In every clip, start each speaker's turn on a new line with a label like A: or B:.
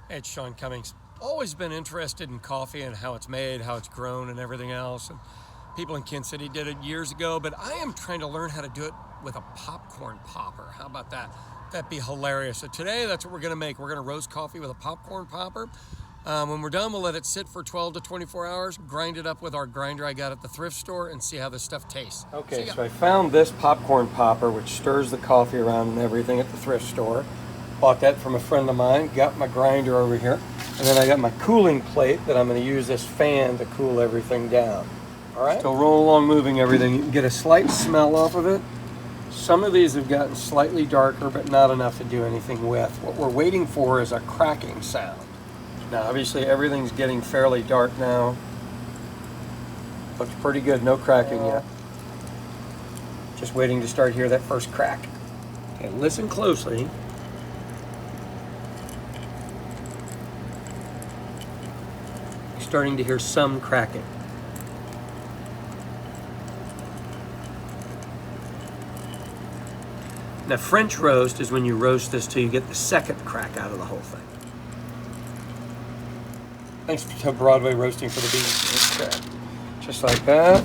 A: Hey, it's Sean Cummings. Always been interested in coffee and how it's made, how it's grown, and everything else. And people in Kansas City did it years ago, but I am trying to learn how to do it with a popcorn popper. How about that? That'd be hilarious. So today, that's what we're going to make. We're going to roast coffee with a popcorn popper. When we're done, we'll let it sit for 12 to 24 hours, grind it up with our grinder I got at the thrift store, and see how this stuff tastes.
B: Okay, so I found this popcorn popper, which stirs the coffee around and everything at the thrift store. Bought that from a friend of mine. Got my grinder over here. And then I got my cooling plate that I'm going to use this fan to cool everything down. All right? So roll along moving everything. You can get a slight smell off of it. Some of these have gotten slightly darker, but not enough to do anything with. What we're waiting for is a cracking sound. Now, obviously, everything's getting fairly dark now. Looks pretty good. No cracking yet. Just waiting to start hear that first crack. Okay, listen closely. You're starting to hear some cracking. Now, French roast is when you roast this till you get the second crack out of the whole thing. Thanks to Broadway Roasting for the beans. Okay. Just like that.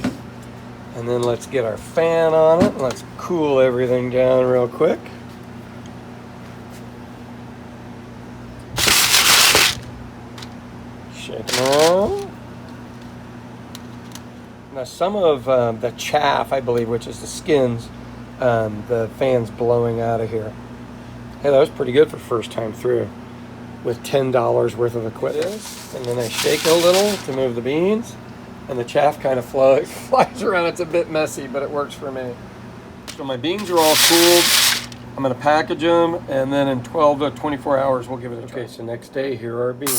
B: And then let's get our fan on it. Let's cool everything down real quick. Shake them around. Now some of the chaff, I believe, which is the skins, the fan's blowing out of here. Hey, that was pretty good for first time through with $10 worth of equipment. And then I shake it a little to move the beans, and the chaff kind of flies around. It's a bit messy, but it works for me. So my beans are all cooled. I'm gonna package them, and then in 12 to 24 hours, we'll give it a try. Okay, so next day, here are our beans.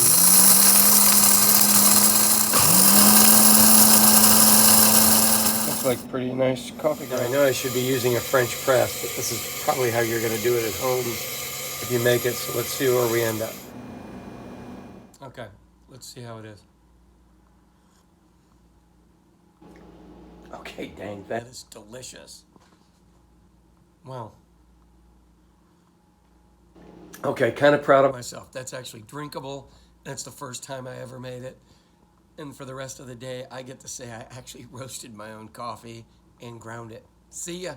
B: Looks like pretty nice coffee grind. I know I should be using a French press, but this is probably how you're gonna do it at home if you make it. So let's see where we end up.
A: Okay, let's see how it is.
B: Okay, dang,
A: That is delicious. Wow.
B: Okay, kind of proud of
A: Myself. That's actually drinkable. That's the first time I ever made it. And for the rest of the day, I get to say I actually roasted my own coffee and ground it. See ya.